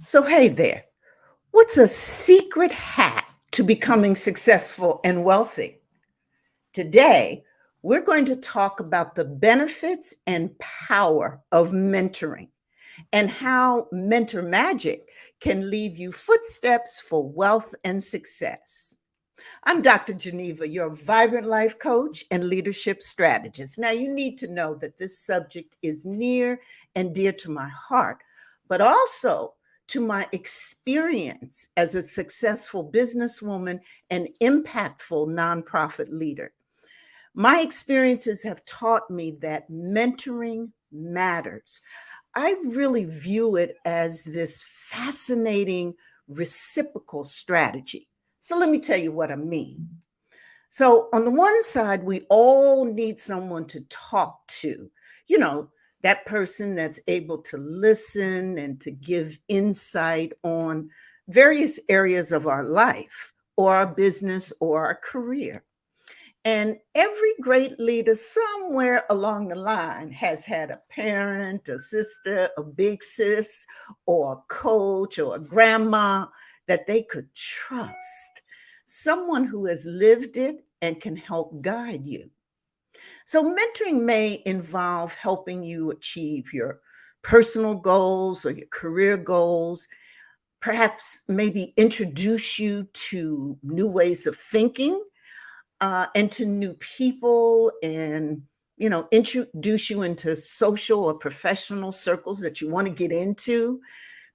So, hey there, what's a secret hack to becoming successful and wealthy? Today, we're going to talk about the benefits and power of mentoring and how mentor magic can leave you footsteps for wealth and success. I'm Dr. Geneva, your vibrant life coach and leadership strategist. Now, you need to know that this subject is near and dear to my heart, but also to my experience as a successful businesswoman and impactful nonprofit leader. My experiences have taught me that mentoring matters. I really view it as this fascinating reciprocal strategy. So let me tell you what I mean. So, on the one side, we all need someone to talk to, you know, that person that's able to listen and to give insight on various areas of our life or our business or our career. And every great leader somewhere along the line has had a parent, a sister, a big sis, or a coach or a grandma that they could trust. Someone who has lived it and can help guide you. So, mentoring may involve helping you achieve your personal goals or your career goals, perhaps maybe introduce you to new ways of thinking and to new people and introduce you into social or professional circles that you want to get into.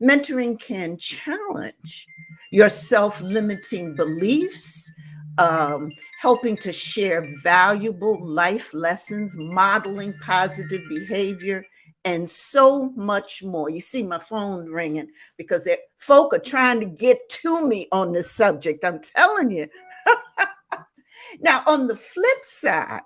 Mentoring can challenge your self-limiting beliefs, um, helping to share valuable life lessons, modeling positive behavior, and so much more. You see my phone ringing because folk are trying to get to me on this subject. I'm telling you. Now, on the flip side,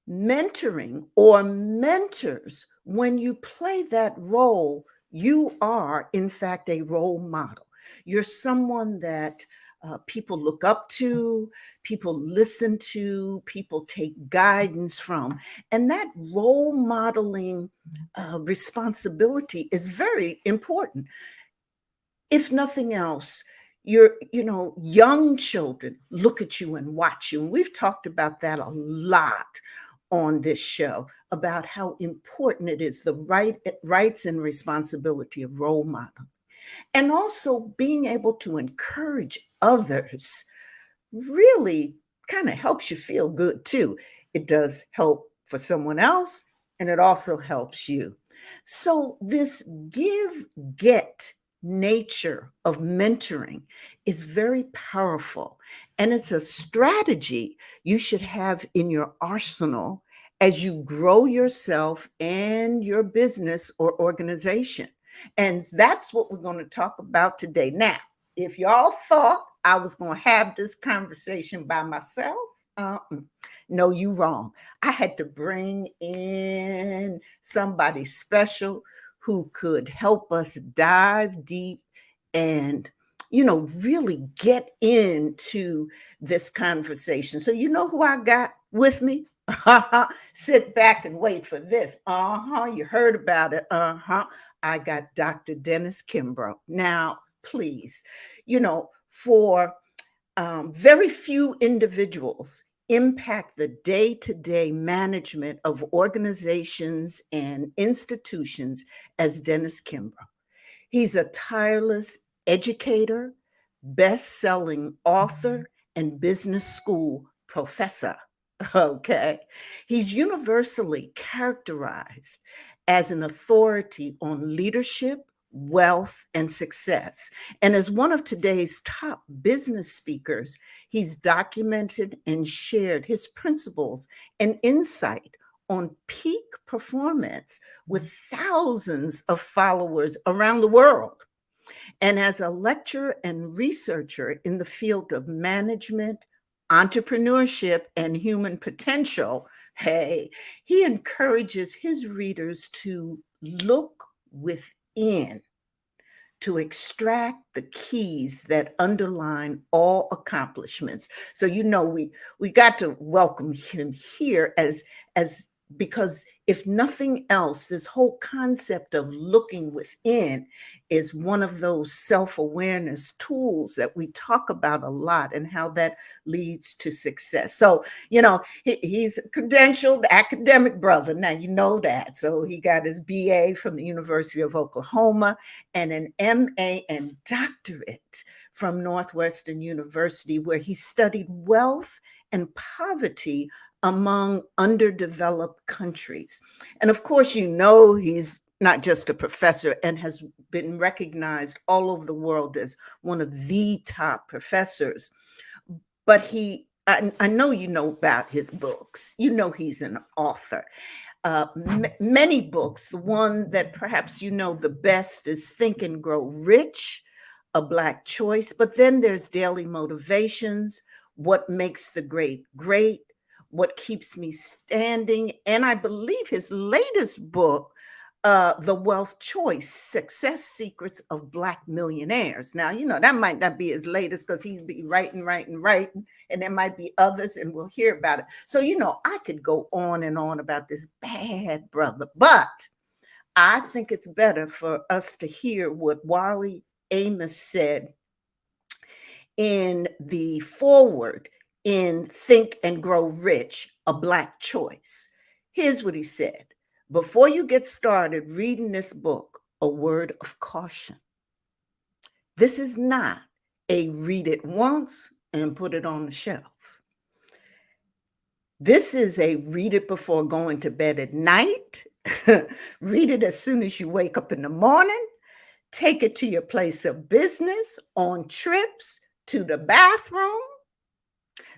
mentoring or mentors, when you play that role, you are, in fact, a role model. You're someone that people look up to, people listen to, people take guidance from. And that role modeling responsibility is very important. If nothing else, young children look at you and watch you. And we've talked about that a lot on this show about how important it is, the rights and responsibility of role model. And also being able to encourage others really kind of helps you feel good too. It does help for someone else, and it also helps you. So, this give get nature of mentoring is very powerful, and it's a strategy you should have in your arsenal as you grow yourself and your business or organization. And that's what we're going to talk about today. Now, if y'all thought I was going to have this conversation by myself, no, you wrong. I had to bring in somebody special who could help us dive deep and really get into this conversation. So you know who I got with me? Sit back and wait for this. You heard about it. I got Dr. Dennis Kimbro. Now, please, for very few individuals impact the day-to-day management of organizations and institutions as Dennis Kimbro. He's a tireless educator, best-selling author, and business school professor. Okay. He's universally characterized as an authority on leadership, wealth, and success. And as one of today's top business speakers, he's documented and shared his principles and insight on peak performance with thousands of followers around the world. And as a lecturer and researcher in the field of management, entrepreneurship, and human potential, hey, he encourages his readers to look within to extract the keys that underline all accomplishments. So we got to welcome him here as because if nothing else, this whole concept of looking within is one of those self-awareness tools that we talk about a lot, and how that leads to success. So, he's a credentialed academic brother. Now, you know that. So he got his BA from the University of Oklahoma and an MA and doctorate from Northwestern University, where he studied wealth and poverty among underdeveloped countries. And of course, he's not just a professor and has been recognized all over the world as one of the top professors. But I know you know about his books. He's an author. Many books. The one that perhaps the best is Think and Grow Rich, A Black Choice. But then there's Daily Motivations, What Makes the Great Great, What Keeps Me Standing. And I believe his latest book, The Wealth Choice, Success Secrets of Black Millionaires. Now, that might not be his latest, because he's be writing, and there might be others, and we'll hear about it. So, I could go on and on about this bad brother, but I think it's better for us to hear what Wally Amos said in the foreword in Think and Grow Rich, A Black Choice. Here's what he said. Before you get started reading this book, a word of caution. This is not a read it once and put it on the shelf. This is a read it before going to bed at night. Read it as soon as you wake up in the morning. Take it to your place of business, on trips, to the bathroom.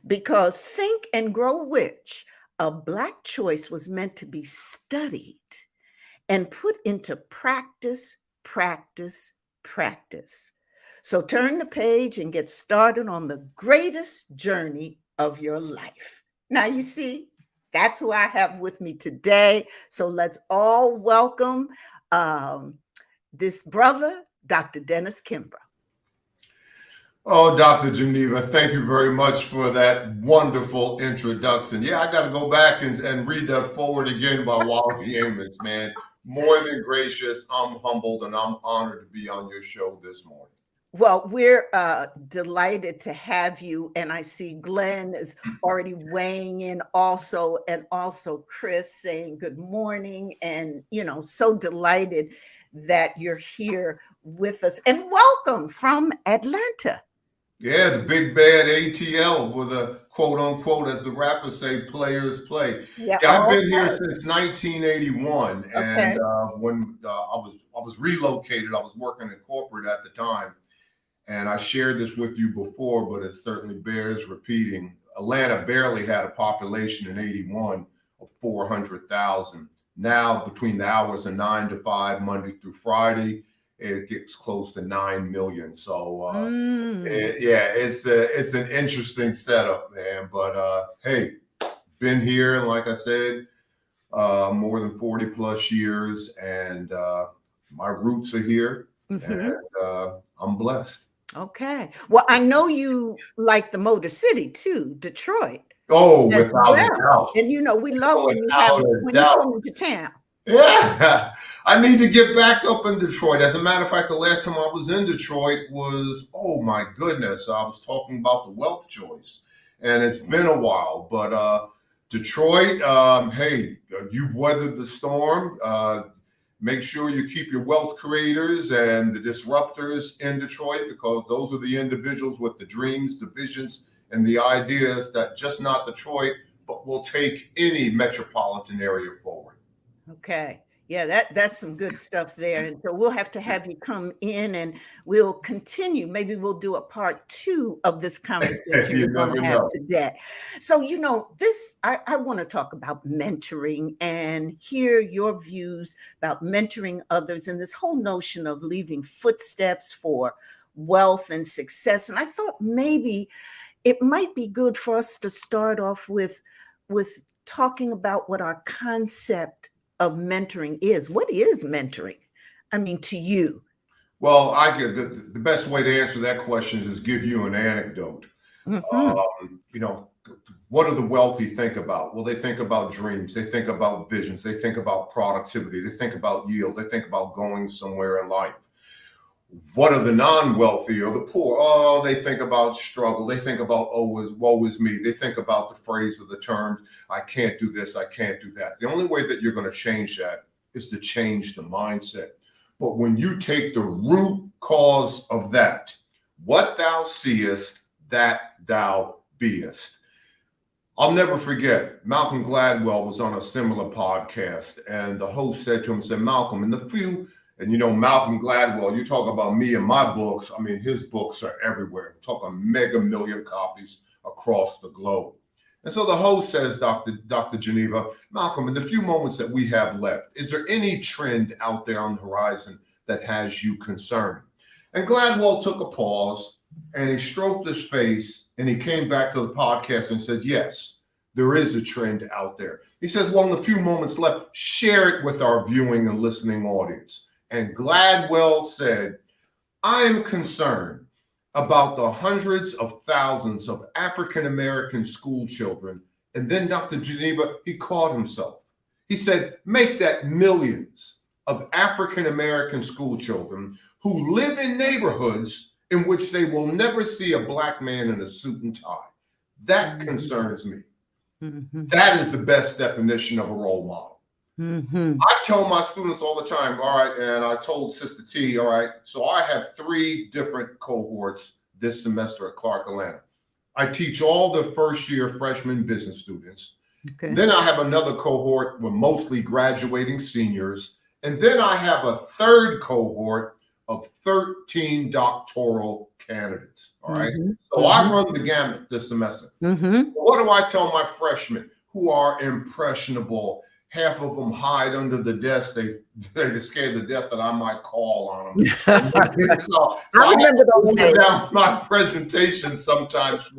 Because Think and Grow Rich, A Black Choice was meant to be studied and put into practice, practice, practice. So turn the page and get started on the greatest journey of your life. Now, you see, that's who I have with me today. So let's all welcome this brother, Dr. Dennis Kimbro. Oh, Dr. Geneva, thank you very much for that wonderful introduction. Yeah, I got to go back and read that forward again by Wally Amos, man. More than gracious. I'm humbled and I'm honored to be on your show this morning. Well, we're delighted to have you. And I see Glenn is already weighing in also, and also Chris saying good morning. And, so delighted that you're here with us. And welcome from Atlanta. Yeah, the big bad ATL, with a quote unquote, as the rappers say, players play. Yeah, I've been here since 1981, okay. And when I was relocated, I was working in corporate at the time, and I shared this with you before, but it certainly bears repeating. Atlanta barely had a population in '81 of 400,000. Now, between the hours of 9 to 5, Monday through Friday, it gets close to 9 million. So, it's an interesting setup, man. But hey, been here, and like I said, more than 40 plus years, and my roots are here, and I'm blessed. Okay. Well, I know you like the Motor City too, Detroit. Oh, without a doubt. And we love when you come into town. Yeah, I need to get back up in Detroit. As a matter of fact, the last time I was in Detroit was, oh my goodness, I was talking about the wealth choice, and it's been a while. But Detroit, hey, you've weathered the storm. Make sure you keep your wealth creators and the disruptors in Detroit, because those are the individuals with the dreams, the visions, and the ideas that just not Detroit, but will take any metropolitan area forward. Okay. Yeah, that's some good stuff there. And so we'll have to have you come in, and we'll continue. Maybe we'll do a part 2 of this conversation we're going to have today. So, I want to talk about mentoring and hear your views about mentoring others and this whole notion of leaving footsteps for wealth and success. And I thought maybe it might be good for us to start off with talking about what our concept of mentoring is. What is mentoring? I mean, to you? Well, the best way to answer that question is give you an anecdote. what do the wealthy think about? Well, they think about dreams. They think about visions. They think about productivity. They think about yield. They think about going somewhere in life. What are the non-wealthy or the poor? Oh, they think about struggle. They think about, oh, woe is me. They think about the phrase or the terms, I can't do this, I can't do that. The only way that you're going to change that is to change the mindset. But when you take the root cause of that, what thou seest, that thou beest. I'll never forget, Malcolm Gladwell was on a similar podcast, and the host said to him, said, Malcolm, in the few, and you know, Malcolm Gladwell, you talk about me and my books, I mean, his books are everywhere. We're talking mega million copies across the globe. And so the host says, Dr. Geneva, Malcolm, in the few moments that we have left, is there any trend out there on the horizon that has you concerned? And Gladwell took a pause and he stroked his face and he came back to the podcast and said, yes, there is a trend out there. He says, well, in the few moments left, share it with our viewing and listening audience. And Gladwell said, I am concerned about the hundreds of thousands of African-American school children. And then Dr. Geneva, he caught himself. He said, make that millions of African-American school children who live in neighborhoods in which they will never see a Black man in a suit and tie. That concerns me. That is the best definition of a role model. I tell my students all the time, all right, and I told Sister T, all right, so I have 3 different cohorts this semester at Clark Atlanta. I teach all the first-year freshman business students. Okay. Then I have another cohort with mostly graduating seniors. And then I have a third cohort of 13 doctoral candidates, all right? So I run the gamut this semester. What do I tell my freshmen who are impressionable? Half of them hide under the desk. They're scared to death that I might call on them. so I remember those days. Down my presentation sometimes.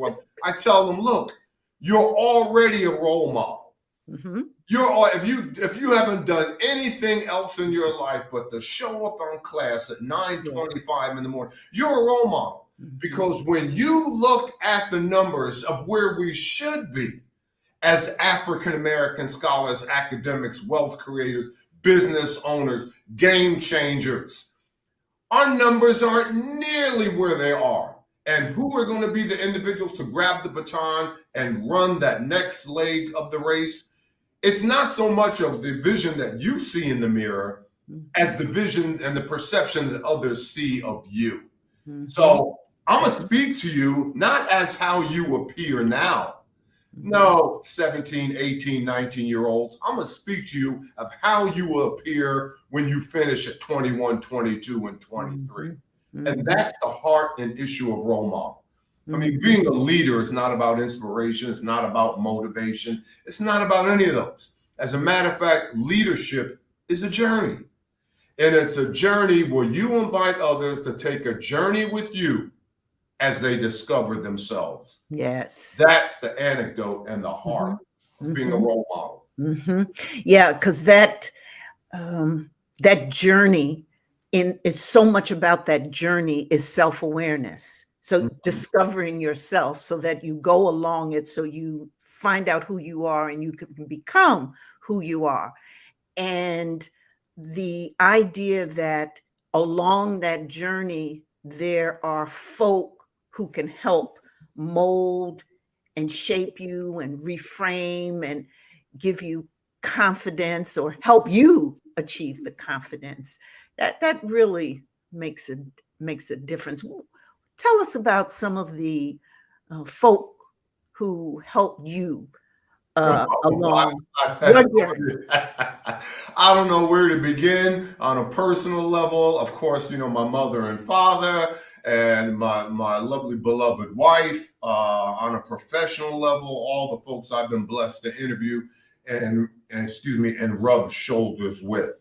I tell them, look, you're already a role model. If you haven't done anything else in your life but to show up on class at 9:25 in the morning, you're a role model. Because when you look at the numbers of where we should be, as African-American scholars, academics, wealth creators, business owners, game changers, our numbers aren't nearly where they are. And who are going to be the individuals to grab the baton and run that next leg of the race? It's not so much of the vision that you see in the mirror as the vision and the perception that others see of you. So I'm going to speak to you not as how you appear now. No, 17, 18, 19-year-olds. I'm going to speak to you of how you will appear when you finish at 21, 22, and 23. And that's the heart and issue of role model. I mean, being a leader is not about inspiration. It's not about motivation. It's not about any of those. As a matter of fact, leadership is a journey. And it's a journey where you invite others to take a journey with you as they discover themselves. Yes. That's the anecdote and the heart of being a role model. Yeah, because that journey is so much about that journey is self-awareness. So discovering yourself so that you go along it, so you find out who you are and you can become who you are. And the idea that along that journey, there are folk who can help mold and shape you and reframe and give you confidence or help you achieve the confidence. That really makes a difference. Tell us about some of the folk who helped you along. I don't know where to begin on a personal level. Of course, you know, my mother and father and my lovely beloved wife. On a professional level, all the folks I've been blessed to interview and rub shoulders with.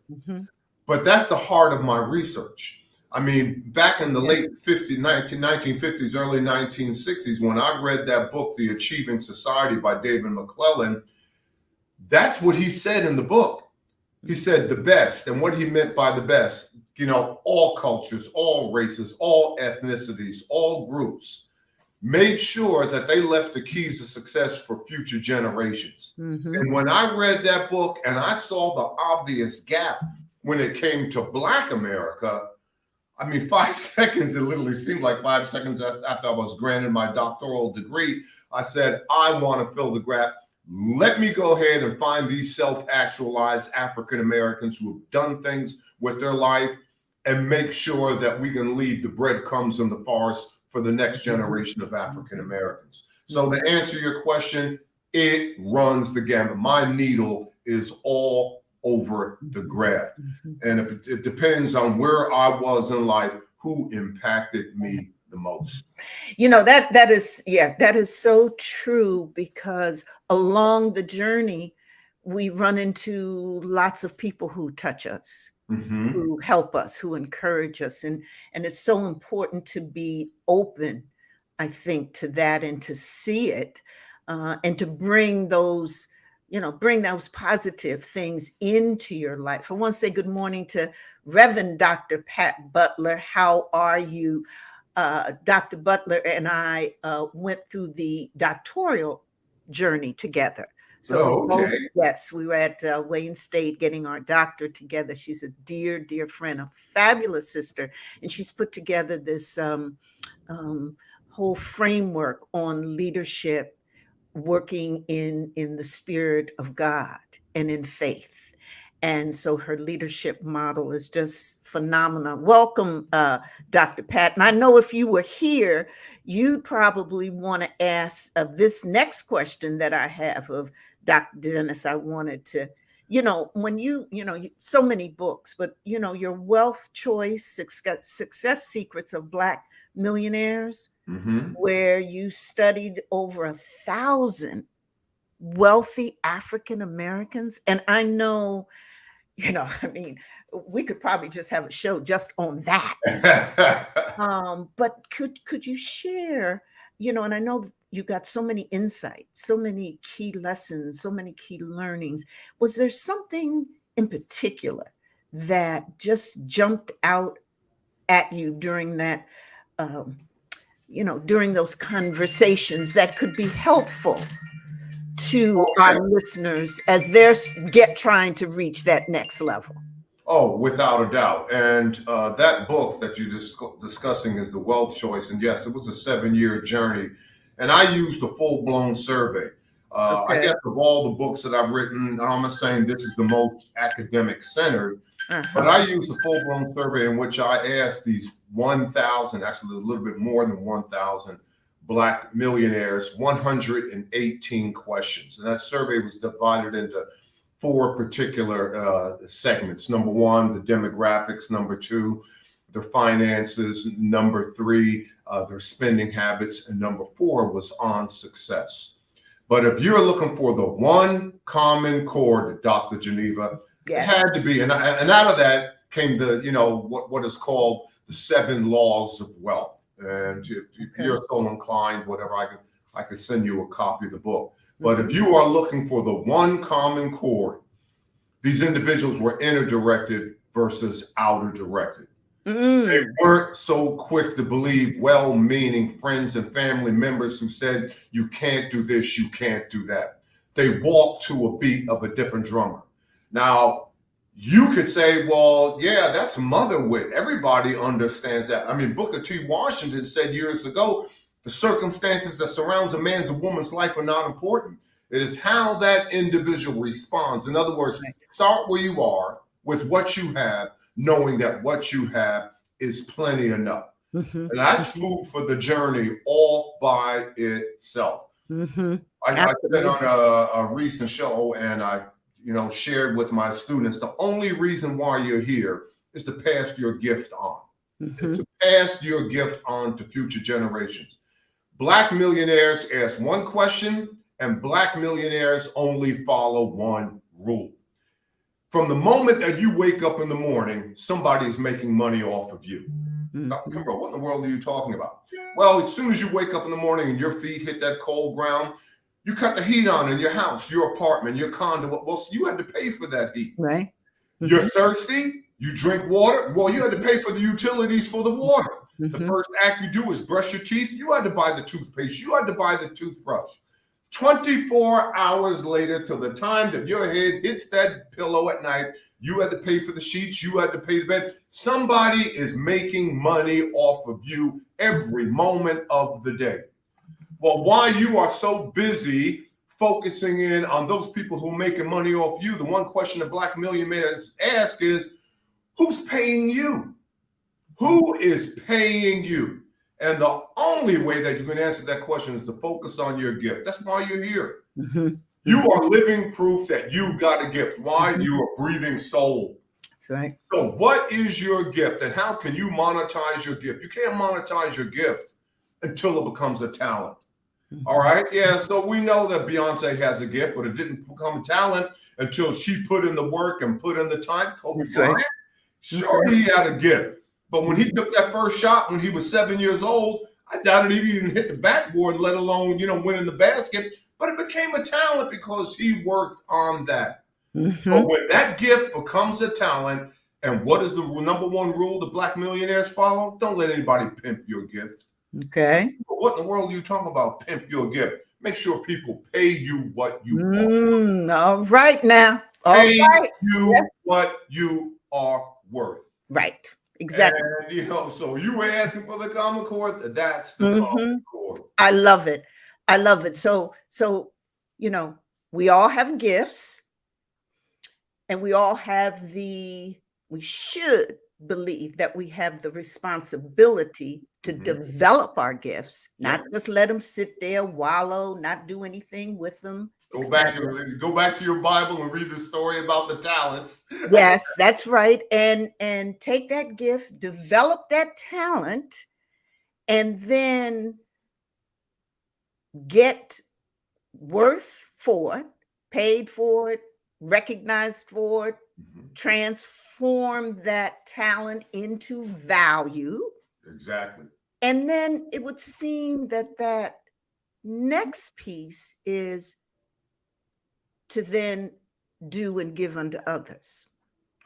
But that's the heart of my research. I mean, back in the late 1950s, early 1960s, when I read that book, The Achieving Society by David McClellan, that's what he said in the book. He said the best, and what he meant by the best, you know, all cultures, all races, all ethnicities, all groups. made sure that they left the keys to success for future generations. And when I read that book and I saw the obvious gap when it came to Black America, I mean, 5 seconds, it literally seemed like 5 seconds after I was granted my doctoral degree, I said, I want to fill the gap. Let me go ahead and find these self-actualized African Americans who have done things with their life and make sure that we can leave the breadcrumbs in the forest for the next generation of African Americans. So to answer your question, it runs the gamut. My needle is all over the graph. And it depends on where I was in life, who impacted me the most. You know, that is so true, because along the journey, we run into lots of people who touch us, who help us, who encourage us. And it's so important to be open, I think, to that, and to see it, and to bring those, bring those positive things into your life. I want to say good morning to Reverend Dr. Pat Butler. How are you? Dr. Butler and I went through the doctoral journey together. So yes, we were at Wayne State getting our doctorate together. She's a dear, dear friend, a fabulous sister, and she's put together this whole framework on leadership, working in the spirit of God and in faith. And so her leadership model is just phenomenal. Welcome, Dr. Pat. And I know if you were here, you'd probably want to ask this next question that I have of Dr. Dennis. I wanted to, when so many books, but, your Wealth Choice, Success Secrets of Black Millionaires, where you studied over 1,000 wealthy African Americans. And I know, we could probably just have a show just on that. But could you share, and I know you got so many insights, so many key lessons, so many key learnings. Was there something in particular that just jumped out at you during that, during those conversations that could be helpful to our listeners as they're trying to reach that next level? Oh, without a doubt. And that book that you're discussing is The Wealth Choice. And yes, it was a 7-year journey. And I used a full-blown survey. I guess of all the books that I've written, I'm not saying this is the most academic centered, but I used a full-blown survey in which I asked these 1,000, actually a little bit more than 1,000, Black millionaires, 118 questions. And that survey was divided into 4 particular segments. Number 1, the demographics. Number 2, their finances. Number 3, their spending habits. And number 4 was on success. But if you're looking for the one common chord, Dr. Geneva, it had to be, and out of that came the, what is called the 7 laws of wealth. And if you're so inclined, whatever, I could send you a copy of the book. But if you are looking for the one common chord, these individuals were inner directed versus outer directed. They weren't so quick to believe well-meaning friends and family members who said, you can't do this, you can't do that. They walked to a beat of a different drummer. Now, you could say, well, yeah, that's mother wit. Everybody understands that. I mean, Booker T. Washington said years ago, the circumstances that surrounds a man's and woman's life are not important. It is how that individual responds. In other words, start where you are with what you have, knowing that what you have is plenty enough. And that's food for the journey all by itself. I said on a recent show, and I shared with my students, the only reason why you're here is to pass your gift on. Is to pass your gift on to future generations. Black millionaires ask one question, and Black millionaires only follow one rule. From the moment that you wake up in the morning, somebody is making money off of you. Dr. Kimbro, what in the world are you talking about? Well, as soon as you wake up in the morning and your feet hit that cold ground, you cut the heat on in your house, your apartment, your condo. Well, you had to pay for that heat. Right. You're thirsty, you drink water. Well, you had to pay for the utilities for the water. The Mhm. first act you do is brush your teeth. You had to buy the toothpaste. You had to buy the toothbrush. 24 hours later, till the time that your head hits that pillow at night, you had to pay for the sheets. You had to pay the bed. Somebody is making money off of you every moment of the day. Well, why you are so busy focusing in on those people who are making money off you, the one question the Black millionaires ask is, who's paying you? Who is paying you? And the only way that you can answer that question is to focus on your gift. That's why you're here. Mhm. You are living proof that you got a gift. Why? Mhm. You are breathing soul. That's right. So what is your gift and how can you monetize your gift? You can't monetize your gift until it becomes a talent. All right. Yeah. So we know that Beyonce has a gift, but it didn't become a talent until she put in the work and put in the time. Kobe That's Bryant, right. sure, he had a gift. But when he took that first shot when he was 7 years old, I doubted he'd even hit the backboard, let alone, winning the basket. But it became a talent because he worked on that. So Mhm. when that gift becomes a talent, and what is the number one rule the Black millionaires follow? Don't let anybody pimp your gift. Okay. But what in the world are you talking about, pimp your gift? Make sure people pay you what you are. All right now. All Pay right. you Yes. what you are worth. Right. Exactly. And, so you were asking for the Common Core. That's the Mhm. Common Core. I love it. I love it. So, we all have gifts and we should believe that we have the responsibility to Mhm. develop our gifts, not Yep. just let them sit there, wallow, not do anything with them, Go back etc. go back to your Bible and read the story about the talents. Yes, that's right. And take that gift, develop that talent, and then get worth for it, paid for it, recognized for it, Mhm. transform that talent into value. Exactly. And then it would seem that next piece is to then do and give unto others.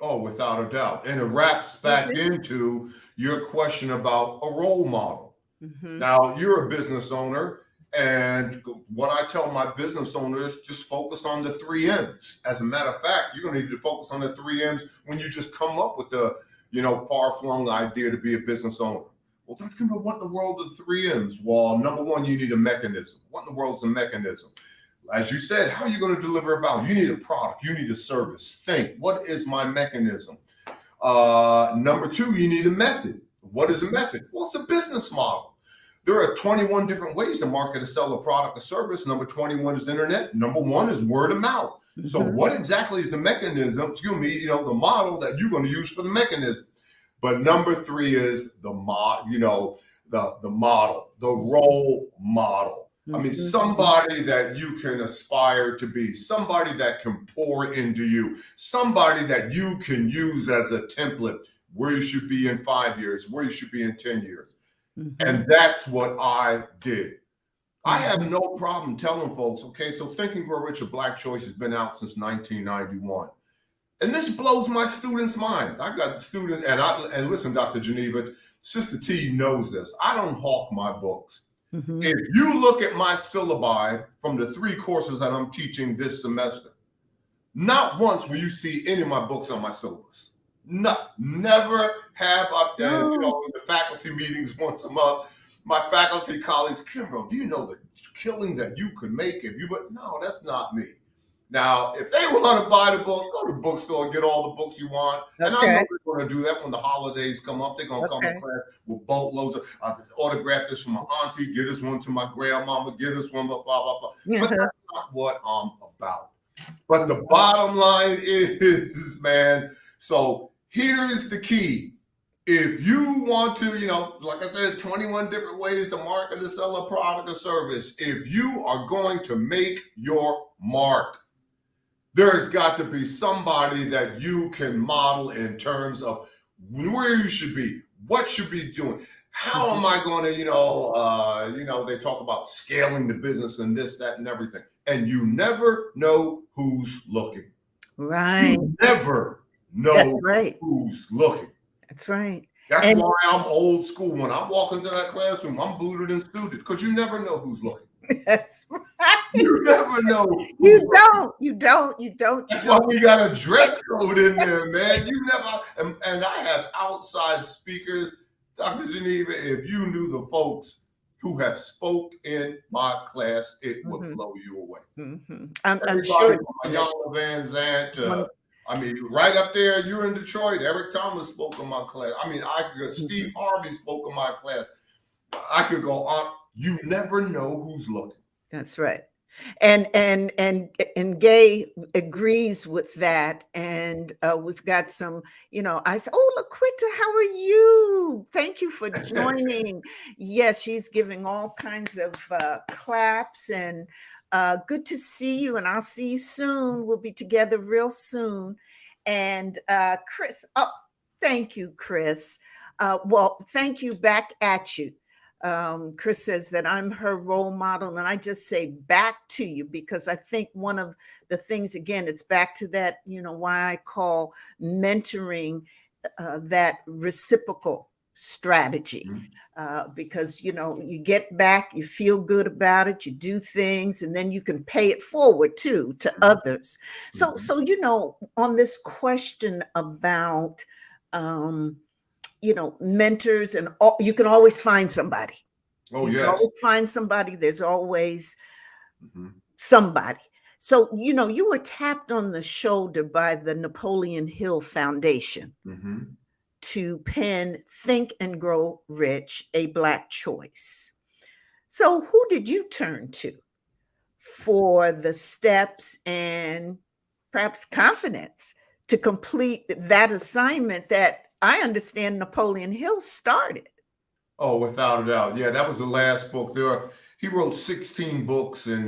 Oh, without a doubt. And it wraps That's back it. into your question about a role model. Mhm. Now, you're a business owner, and what I tell my business owners, just focus on the 3 M's. As a matter of fact, you're going to need to focus on the 3 M's when you just come up with the, far-flung idea to be a business owner. Well, that's going to what in the world are the 3 M's? Well, number one, you need a mechanism. What in the world is a mechanism? As you said, how are you going to deliver value? You need a product. You need a service. Think, what is my mechanism? Number two, you need a method. What is a method? Well, it's a business model. There are 21 different ways to market and sell a product or service. Number 21 is internet. Number one is word of mouth. So Mhm. what exactly is the mechanism, the model that you're going to use for the mechanism? But number three is the model, the role model. I mean, Mhm. somebody that you can aspire to be, somebody that can pour into you, somebody that you can use as a template where you should be in 5 years, where you should be in 10 years. Mhm. And that's what I did. I have Mhm. no problem telling folks, okay, so Think and Grow Rich or Black Choice has been out since 1991. And this blows my students' mind. I got students, and listen, Dr. Geneva, Sister T knows this. I don't hawk my books. Mhm. If you look at my syllabi from the 3 courses that I'm teaching this semester, not once will you see any of my books on my syllabus. Never have up there. And, Oh. in the faculty meetings once a month, my faculty colleagues, Kimbro, do you know the killing that you could make if you, but no, that's not me. Now, if they want to buy the book, go to the bookstore, get all the books you want. And I know Okay. they're going to do that when the holidays come up. They're going to come to Okay. class with boatloads of autograph this from my auntie, get this one to my grandmama, get this one, blah, blah, blah. But Uh-huh. that's not what I'm about. But the bottom line is, man, so here's the key. If you want to, like I said, 21 different ways to market and sell a product or service. If you are going to make your mark, there's got to be somebody that you can model in terms of where you should be, what should be doing. How am I going to, they talk about scaling the business and this, that, and everything. And you never know who's looking. Right. You never That's know right. who's looking. That's right. That's And why I'm old school. When I walk into that classroom, I'm booted and suited because you never know who's looking. that's right. You never know who's You looking. don't. You don't. You don't. You That's why don't. we got a dress code in there, man. You never, and I have outside speakers, Dr. Geneva. If you knew the folks who have spoke in my class, it would Mhm. blow you away. I'm Everybody sure. from Ayanna Van Zant One- to, I mean, right up there, you're in Detroit. Eric Thomas spoke in my class. I mean, Steve Harvey spoke in my class. I could go on. You never know who's looking. That's right. And Gay agrees with that. And we've got some, I said, oh, LaQuita, how are you? Thank you for joining. Yes, she's giving all kinds of claps, and good to see you. And I'll see you soon. We'll be together real soon. And Chris, oh, thank you, Chris. Well, thank you back at you. Chris says that I'm her role model, and I just say back to you, because I think one of the things, again, it's back to that, why I call mentoring that reciprocal strategy, because you get back, you feel good about it, you do things, and then you can pay it forward too to others. So on this question about mentors, and you can always find somebody. Oh, you yes. can always find somebody. There's always somebody. So, you were tapped on the shoulder by the Napoleon Hill Foundation to pen Think and Grow Rich, a Black Choice. So who did you turn to for the steps and perhaps confidence to complete that assignment that I understand Napoleon Hill started? Oh, without a doubt. Yeah, that was the last book. He wrote 16 books in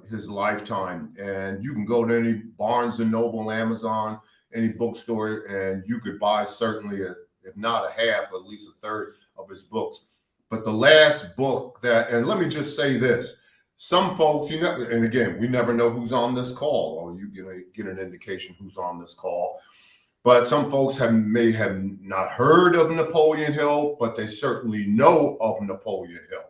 his lifetime, and you can go to any Barnes and Noble, Amazon, any bookstore, and you could buy certainly, if not a half, at least a third of his books. But the last book and let me just say this, some folks, and again, we never know who's on this call, or you get an indication who's on this call. But some folks may have not heard of Napoleon Hill, but they certainly know of Napoleon Hill.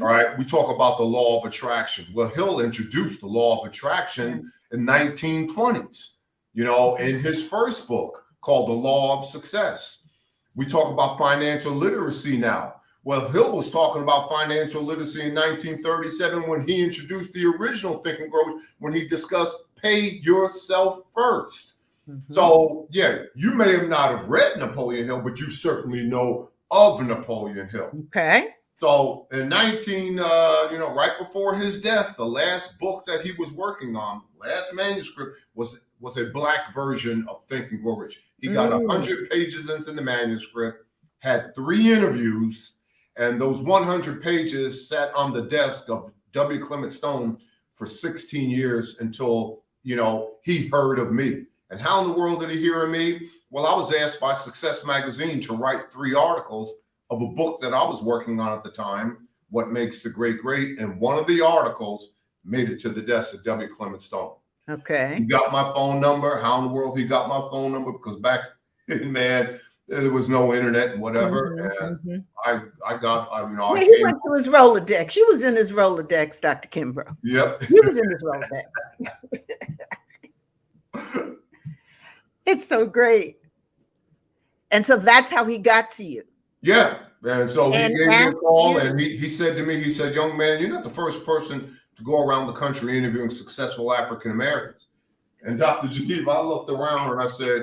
All right. We talk about the law of attraction. Well, Hill introduced the law of attraction in 1920s, in his first book called The Law of Success. We talk about financial literacy now. Well, Hill was talking about financial literacy in 1937 when he introduced the original Think and Grow, when he discussed pay yourself first. So, yeah, you may have not have read Napoleon Hill, but you certainly know of Napoleon Hill. Okay. So in right before his death, the last book that he was working on, last manuscript, was a Black version of Think and Grow Rich. He got 100 pages into the manuscript, had 3 interviews, and those 100 pages sat on the desk of W. Clement Stone for 16 years until, he heard of me. And how in the world did he hear of me? Well, I was asked by Success Magazine to write 3 articles of a book that I was working on at the time, What Makes the Great Great. And one of the articles made it to the desk of W. Clement Stone. Okay. He got my phone number. How in the world he got my phone number? Because back then, man, there was no internet and whatever. And I he went to his Rolodex. She was in his Rolodex, Dr. Kimbro. Yep. He was in his Rolodex. It's so great. And so that's how he got to you. Yeah. And so he gave me a call, and he said to me, he said, young man, you're not the first person to go around the country interviewing successful African Americans. And Dr. Geneva, I looked around and I said,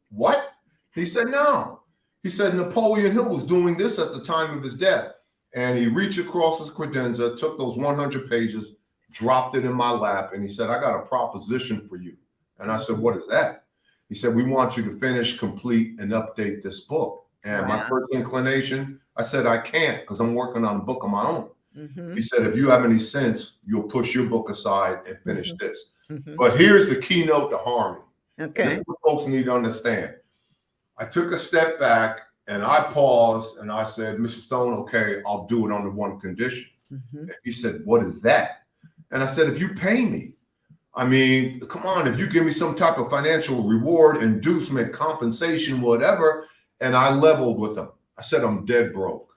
what? He said, no. He said Napoleon Hill was doing this at the time of his death. And he reached across his credenza, took those 100 pages, dropped it in my lap, and he said, I got a proposition for you. And I said, what is that? He said, we want you to finish, complete, and update this book. And my first inclination, I said, I can't, because I'm working on a book of my own. He said, if you have any sense, you'll push your book aside and finish this. But here's the keynote to harmony. Okay. This is what folks need to understand. I took a step back and I paused and I said, Mr. Stone, okay, I'll do it under one condition. He said, what is that? And I said, if you pay me. I mean, come on, if you give me some type of financial reward, inducement, compensation, whatever, And I leveled with them. I said, I'm dead broke.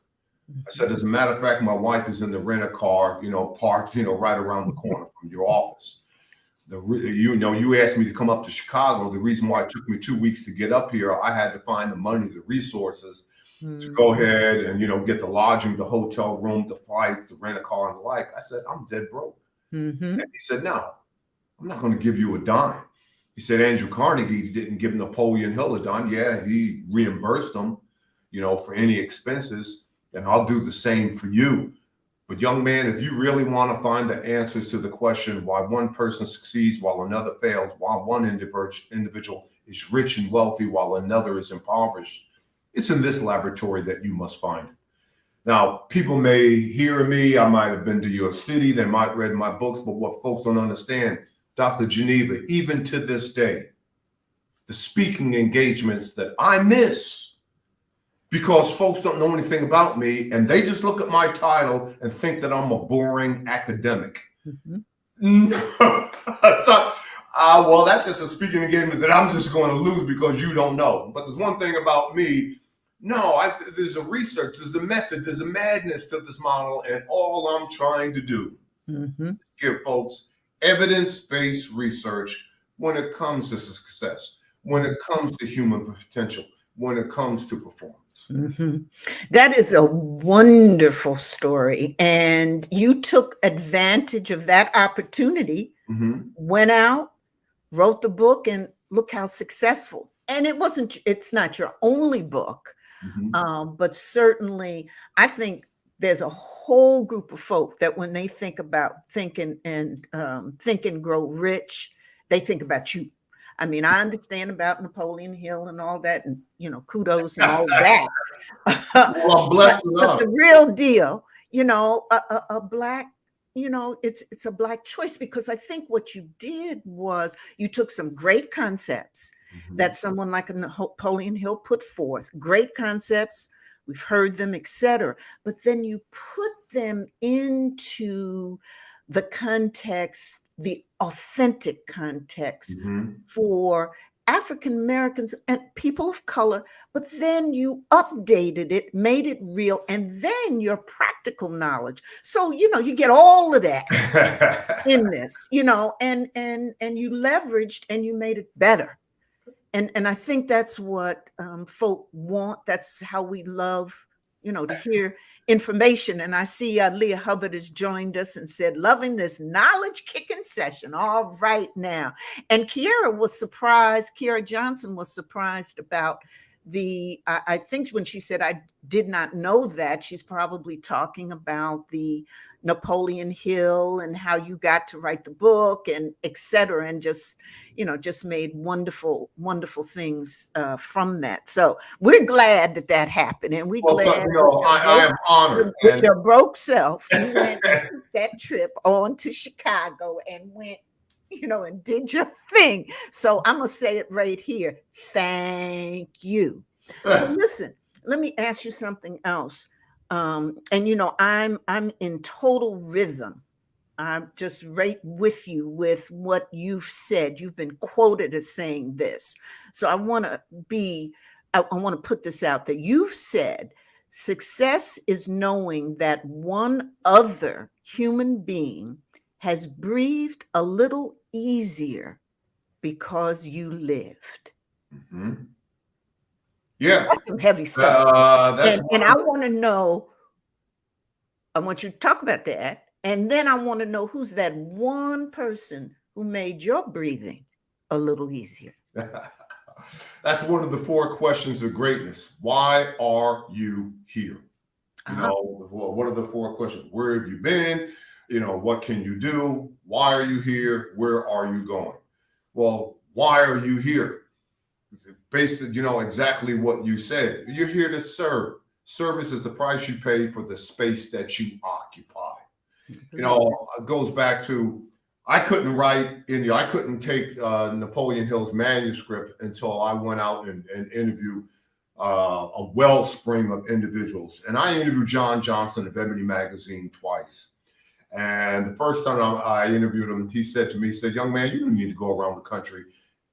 I said, as a matter of fact, my wife is in the rent-a-car, parked, right around the corner from your office. You asked me to come up to Chicago. The reason why it took me 2 weeks to get up here, I had to find the money, the resources to go ahead and, get the lodging, the hotel room, the flights, the rent-a-car and the like. I said, I'm dead broke. And he said, no, I'm not going to give you a dime. He said, Andrew Carnegie didn't give Napoleon Hill a dime. Yeah, he reimbursed him, for any expenses. And I'll do the same for you. But young man, if you really want to find the answers to the question why one person succeeds while another fails, while one individual is rich and wealthy while another is impoverished, it's in this laboratory that you must find it. Now, people may hear me. I might have been to your city. They might read my books. But what folks don't understand, Dr. Geneva, even to this day, the speaking engagements that I miss, because folks don't know anything about me and they just look at my title and think that I'm a boring academic. No. Well, that's just a speaking engagement that I'm just going to lose because you don't know. But there's one thing about me. No, there's a research, there's a method, there's a madness to this model. And all I'm trying to do is give folks evidence-based research when it comes to success, when it comes to human potential, when it comes to performance. That is a wonderful story. And you took advantage of that opportunity, went out, wrote the book, and look how successful. And it's not your only book, but certainly I think there's a whole group of folk that when they think about Think and Grow Rich, they think about you. I mean, I understand about Napoleon Hill and all that, and kudos and all that. Well, I'm blessed but the real deal, a black, it's a black choice, because I think what you did was you took some great concepts that someone like a Napoleon Hill put forth, great concepts. We've heard them, etc. But then you put them into the context, the authentic context for African Americans and people of color, but then you updated it, made it real, and then your practical knowledge. So, you get all of that in this, and you leveraged and you made it better. And I think that's what folk want. That's how we love, to hear information. And I see Leah Hubbard has joined us and said, loving this knowledge kicking session. All right now. And Kiara Johnson was surprised about I think when she said, I did not know that, she's probably talking about the Napoleon Hill and how you got to write the book and et cetera, and just made wonderful, wonderful things from that. So we're glad that happened. And we're glad I am honored. With your broke self, you went that trip on to Chicago and went, and did your thing. So I'm going to say it right here. Thank you. So listen, let me ask you something else. I'm in total rhythm. I'm just right with you with what you've said. You've been quoted as saying this. So I want to put this out there. You've said success is knowing that one other human being has breathed a little easier because you lived. Yeah. That's some heavy stuff. And I want to know, I want you to talk about that. And then I want to know who's that one person who made your breathing a little easier. That's one of the 4 questions of greatness. Why are you here? What are the 4 questions? Where have you been? What can you do? Why are you here? Where are you going? Well, why are you here? Based, exactly what you said. You're here to serve. Service is the price you pay for the space that you occupy. It goes back to, I couldn't write I couldn't take Napoleon Hill's manuscript until I went out and interviewed a wellspring of individuals. And I interviewed John Johnson of Ebony Magazine twice. And the first time I interviewed him, he said to me, young man, you don't need to go around the country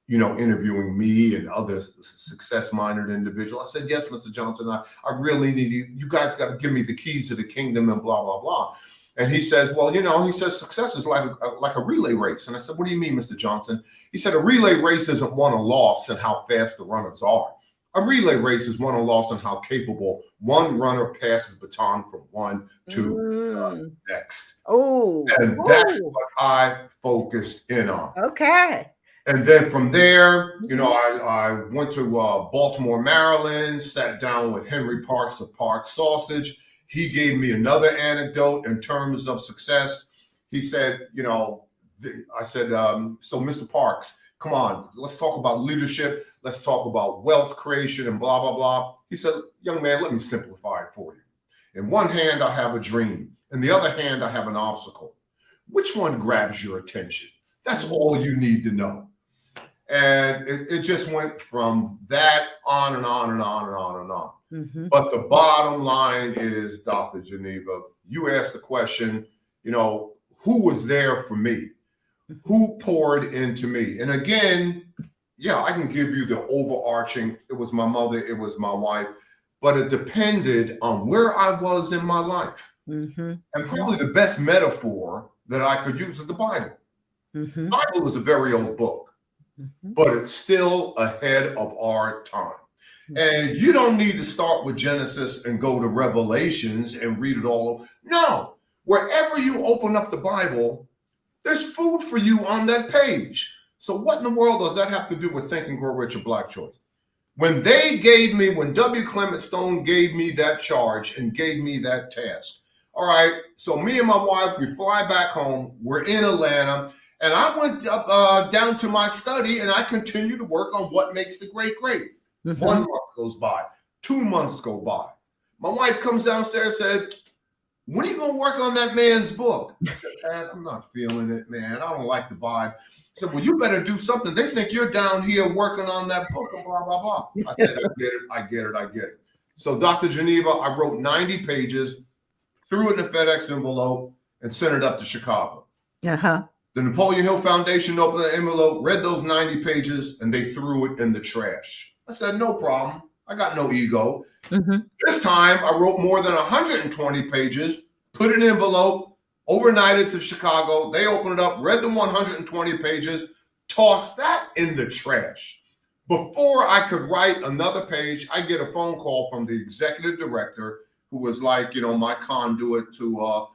interviewing me and other success-minded individuals. I said, yes, Mr. Johnson, I really need you guys got to give me the keys to the kingdom and blah, blah, blah. And he says, well, he says, success is like a relay race. And I said, what do you mean, Mr. Johnson? He said, a relay race isn't won or lost in how fast the runners are. A relay race is won or lost in how capable one runner passes baton from one to the next. Oh, and that's what I focused in on. Okay. And then from there, I went to Baltimore, Maryland, sat down with Henry Parks of Parks Sausage. He gave me another anecdote in terms of success. He said, I said, so Mr. Parks, come on, let's talk about leadership. Let's talk about wealth creation and blah, blah, blah. He said, young man, let me simplify it for you. In one hand, I have a dream. In the other hand, I have an obstacle. Which one grabs your attention? That's all you need to know. And it just went from that on and on and on and on and on. Mm-hmm. But the bottom line is, Dr. Geneva, you asked the question, who was there for me? Who poured into me? And again, I can give you the overarching, it was my mother, it was my wife, but it depended on where I was in my life. Mm-hmm. And probably the best metaphor that I could use is the Bible. Mm-hmm. The Bible is a very old book, but it's still ahead of our time. And you don't need to start with Genesis and go to Revelations and read it all. No, wherever you open up the Bible, there's food for you on that page. So what in the world does that have to do with Think and Grow Rich or Black Choice? When W. Clement Stone gave me that charge and gave me that task, all right, so me and my wife, we fly back home. We're in Atlanta. And I went up, down to my study and I continue to work on what makes the great great. Mm-hmm. 1 month goes by, 2 months go by. My wife comes downstairs and said, when are you going to work on that man's book? I said, Dad, I'm not feeling it, man. I don't like the vibe. I said, well, you better do something. They think you're down here working on that book and blah, blah, blah. I said, I get it. So Dr. Geneva, I wrote 90 pages, threw it in a FedEx envelope and sent it up to Chicago. Uh-huh. The Napoleon Hill Foundation opened the envelope, read those 90 pages, and they threw it in the trash. I said, no problem. I got no ego. Mm-hmm. This time, I wrote more than 120 pages, put it in an envelope, overnighted to Chicago. They opened it up, read the 120 pages, tossed that in the trash. Before I could write another page, I get a phone call from the executive director, who was like, my conduit to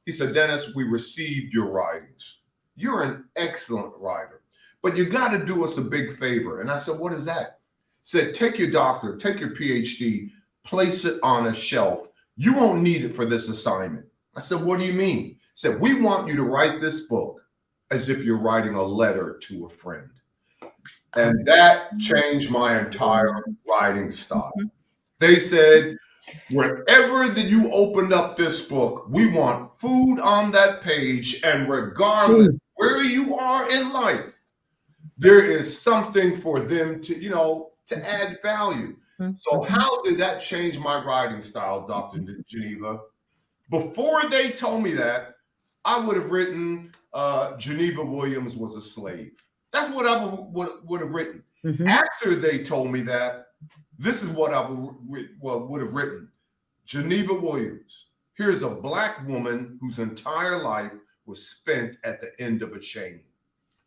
He said, Dennis, we received your writings. You're an excellent writer, but you got to do us a big favor. And I said, what is that? He said, take your doctorate, take your PhD, place it on a shelf. You won't need it for this assignment. I said, what do you mean? He said, we want you to write this book as if you're writing a letter to a friend. And that changed my entire writing style. They said, wherever that you opened up this book, we want food on that page, and regardless where you are in life, there is something for them to, to add value. So how did that change my writing style, Dr. Geneva? Before they told me that, I would have written Geneva Williams was a slave. That's what I would have written. Mm-hmm. After they told me that, this is what I would have written. Geneva Williams, here's a Black woman whose entire life was spent at the end of a chain.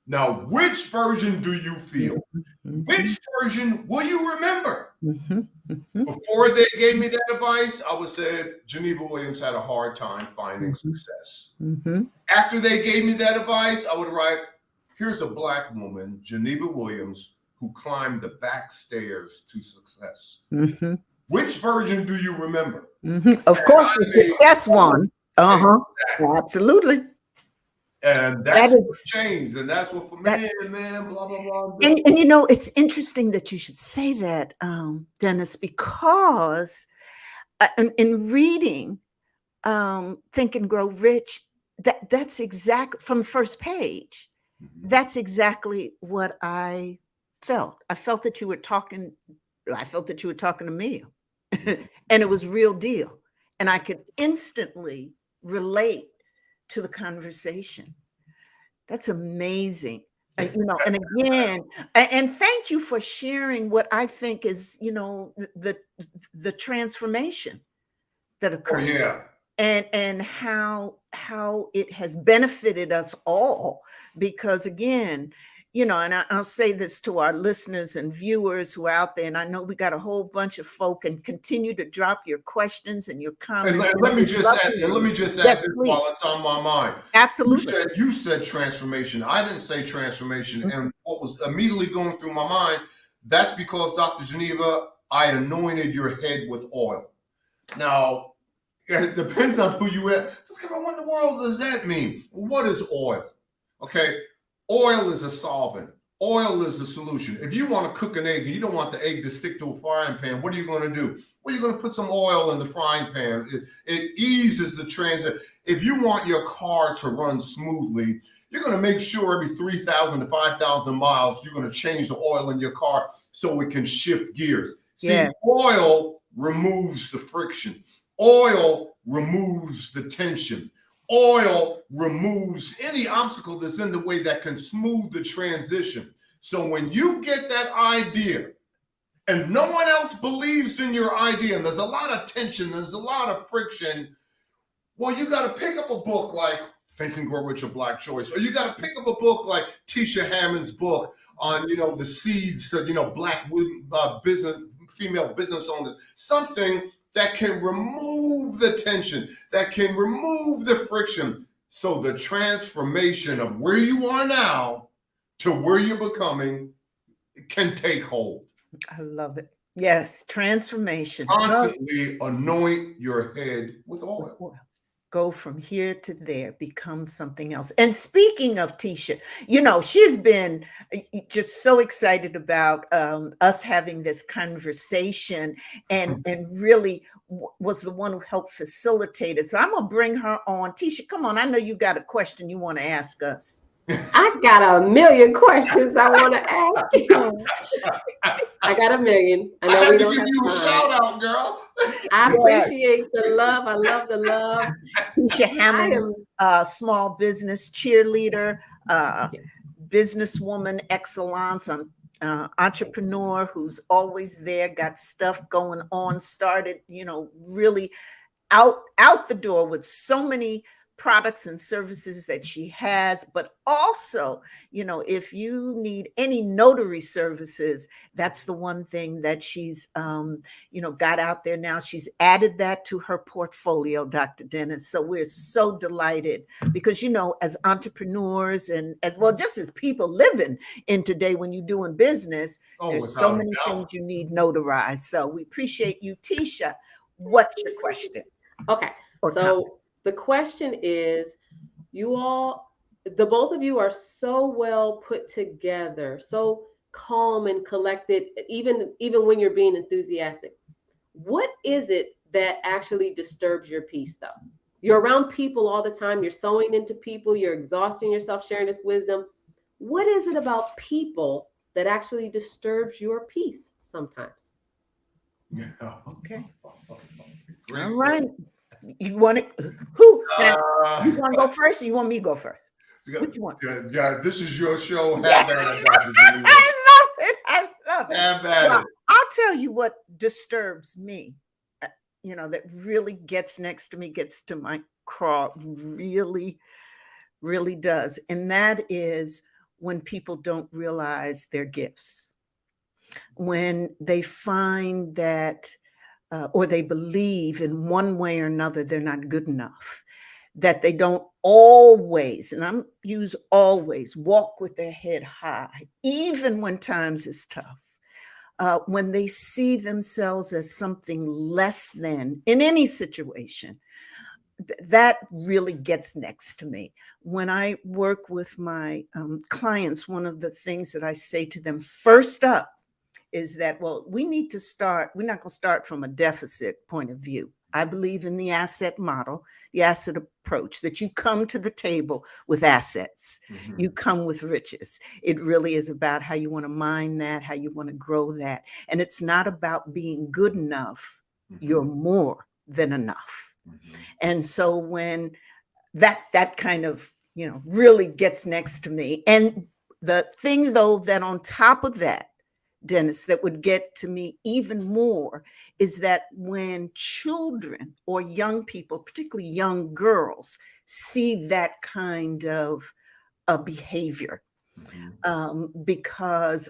Now, which version do you feel? Mm-hmm. Which version will you remember? Mm-hmm. Before they gave me that advice, I would say Geneva Williams had a hard time finding success. Mm-hmm. After they gave me that advice, I would write, here's a Black woman, Geneva Williams, who climbed the back stairs to success. Mm-hmm. Which version do you remember? Mm-hmm. Of course, the success one. Uh-huh. Exactly. Absolutely. And that's what changed. And that's what for me, man, blah, blah, blah. And it's interesting that you should say that, Dennis, because in reading Think and Grow Rich, that's exactly from the first page. Mm-hmm. That's exactly what I felt. I felt that you were talking to me. And it was real deal. And I could instantly relate to the conversation. That's amazing. And again, and thank you for sharing what I think is, the transformation that Oh occurred, yeah. and how it has benefited us all. Because again, and I'll say this to our listeners and viewers who are out there, and I know we got a whole bunch of folk, and continue to drop your questions and your And comments, let, and let me we'd just love add, to and hear let me you. just Yes, add this please. while it's on my mind. Absolutely. You said transformation. I didn't say transformation. And what was immediately going through my mind, that's because, Dr. Geneva, I anointed your head with oil. Now, it depends on who you are. What in the world does that mean? What is oil? Okay, oil is a solvent. Oil is a solution. If you want to cook an egg and you don't want the egg to stick to a frying pan, what are you going to do? Well, you're going to put some oil in the frying pan. It eases the transit. If you want your car to run smoothly, you're going to make sure every 3,000 to 5,000 miles, you're going to change the oil in your car so it can shift gears. See, Yeah. oil removes the friction. Oil removes the tension. Oil removes any obstacle that's in the way that can smooth the transition. So when you get that idea and no one else believes in your idea, and there's a lot of tension, there's a lot of friction, well, you got to pick up a book like Think and Grow Rich or Black Choice, or you got to pick up a book like Tisha Hammond's book on, the seeds to, black business, female business owners, something that can remove the tension, that can remove the friction. So the transformation of where you are now to where you're becoming can take hold. I love it. Yes, transformation. Constantly anoint your head with oil. Go from here to there, become something else. And speaking of Tisha, she's been just so excited about us having this conversation, and really was the one who helped facilitate it. So I'm gonna bring her on. Tisha, come on. I know you got a question you want to ask us. I got a million questions I want to ask you. I got a million. I know we don't have you time. A shout out, girl. I appreciate the love. I love the love. Tisha Hammond, small business cheerleader, businesswoman excellence, entrepreneur who's always there, got stuff going on, started, really out the door with so many products and services that she has. But also, if you need any notary services, that's the one thing that she's got out there now. She's added that to her portfolio, Dr. Dennis. So we're so delighted, because as entrepreneurs, and as well, just as people living in today, when you're doing business, there's so many things you need notarized. So we appreciate you. Tisha, what's your question? Okay. So the question is, you all, the both of you are so well put together, so calm and collected, even when you're being enthusiastic. What is it that actually disturbs your peace, though? You're around people all the time. You're sewing into people. You're exhausting yourself, sharing this wisdom. What is it about people that actually disturbs your peace sometimes? Yeah. Okay. Great. All right. You want it? Who? You want to go first, or you want me to go first? What you want? Yeah, this is your show. Have Yes. at it, Dr. Geneva. I love it. Have at it. I'll tell you what disturbs me, that really gets next to me, gets to my craw, really, really does. And that is when people don't realize their gifts. When they find that or they believe in one way or another they're not good enough, that they don't always, and I'm use always, walk with their head high, even when times is tough. When they see themselves as something less than in any situation, that really gets next to me. When I work with my clients, one of the things that I say to them first up is that, well, we need to start, we're not going to start from a deficit point of view. I believe in the asset model, the asset approach, that you come to the table with assets. Mm-hmm. You come with riches. It really is about how you want to mine that, how you want to grow that. And it's not about being good enough. Mm-hmm. You're more than enough. Mm-hmm. And so when that kind of, really gets next to me, and The thing, though, that on top of that, Dennis, that would get to me even more is that when children or young people, particularly young girls, see that kind of a behavior, because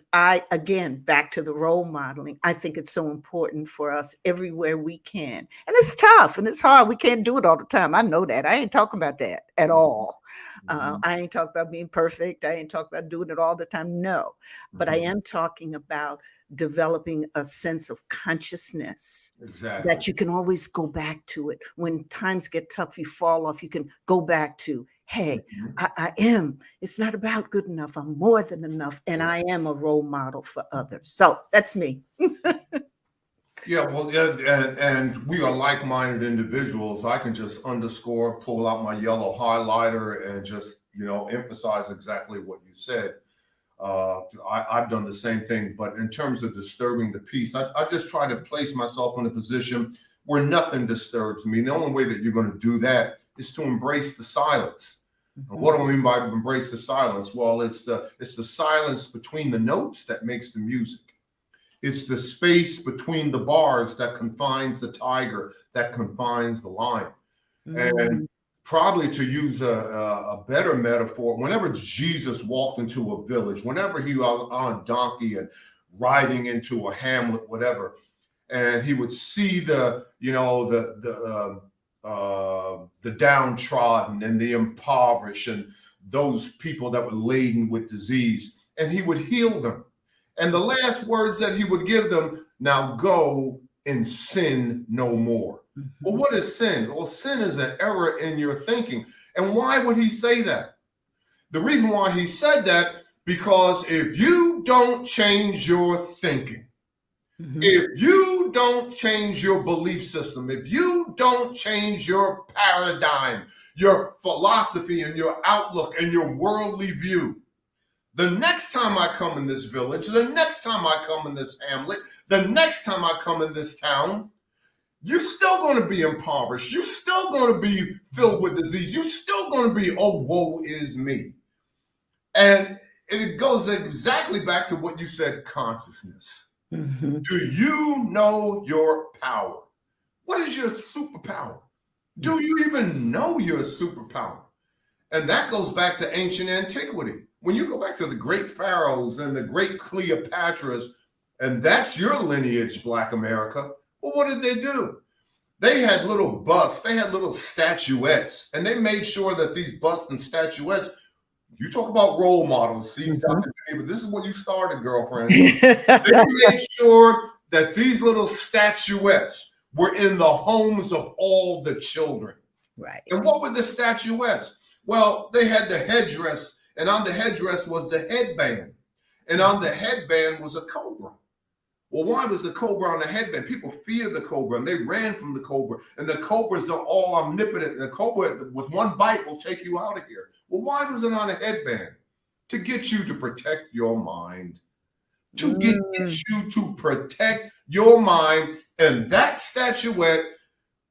again, back to the role modeling, I think it's so important for us everywhere we can. And it's tough and it's hard. We can't do it all the time. I know that. I ain't talking about that at all. I ain't talking about being perfect. I ain't talking about doing it all the time. No, but I am talking about developing a sense of consciousness that you can always go back to it. When times get tough, you fall off, you can go back to, hey, it's not about good enough. I'm more than enough. And I am a role model for others. So that's me. Yeah, well, and we are like-minded individuals. I can just underscore, pull out my yellow highlighter and just, emphasize exactly what you said. I've done the same thing, but in terms of disturbing the peace, I just try to place myself in a position where nothing disturbs me. The only way that you're going to do that is to embrace the silence. And what do I mean by embrace the silence? Well, it's the silence between the notes that makes the music. It's the space between the bars that confines the tiger, that confines the lion. And probably to use a better metaphor, whenever Jesus walked into a village, whenever he was on a donkey and riding into a hamlet, whatever, and he would see the downtrodden and the impoverished and those people that were laden with disease, and he would heal them. And the last words that he would give them, now go and sin no more. Well, what is sin? Well, sin is an error in your thinking. And why would he say that? The reason why he said that, because if you don't change your thinking, if you don't change your belief system, if you don't change your paradigm, your philosophy and your outlook and your worldly view, the next time I come in this village, the next time I come in this hamlet, the next time I come in this town, you're still going to be impoverished. You're still going to be filled with disease. You're still going to be, oh, woe is me. And it goes exactly back to what you said, consciousness. Do you know your power? What is your superpower? Do you even know your superpower? And that goes back to ancient antiquity. When you go back to the great pharaohs and the great Cleopatras, and that's your lineage, Black America, well, what did they do? They had little busts, they had little statuettes, and they made sure that these busts and statuettes, you talk about role models, see, but this is what you started, girlfriend. They made sure that these little statuettes were in the homes of all the children. Right. And what were the statuettes? Well, they had the headdress, and on the headdress was the headband, and on the headband was a cobra. Well, why was the cobra on the headband? People fear the cobra, and they ran from the cobra, and the cobras are all omnipotent, and the cobra with one bite will take you out of here. Well, why was it on a headband? To get you to protect your mind, to get you to protect your mind, and that statuette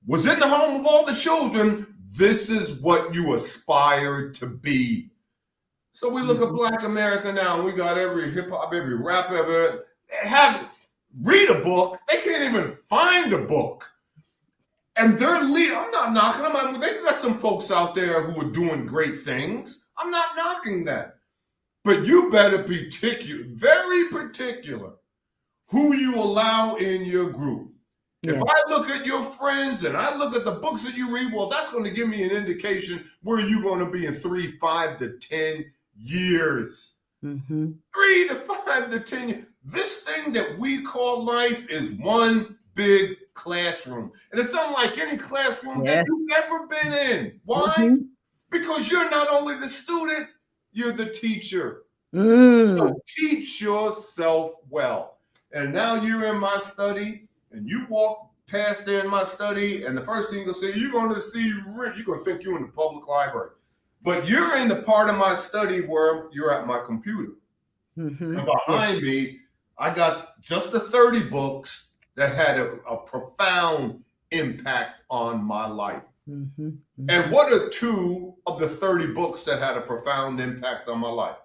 was in the home of all the children. This is what you aspired to be. So we look at Black America now, and we got every hip hop, every rap ever. Read a book. They can't even find a book. And they're leading. I'm not knocking them. They got some folks out there who are doing great things. I'm not knocking that. But you better be very particular who you allow in your group. Yeah. If I look at your friends and I look at the books that you read, well, that's going to give me an indication where you're going to be in 3, 5 to 10 years. 3 to 5 to 10 years. This thing that we call life is one big classroom. And it's unlike any classroom that you've ever been in. Why? Because you're not only the student, you're the teacher. So teach yourself well. And now you're in my study, and you walk past there in my study, and the first thing you're going to see, you're going to think you're in the public library. But you're in the part of my study where you're at my computer. And behind me, I got just the 30 books that had a profound impact on my life. And what are 2 of the 30 books that had a profound impact on my life?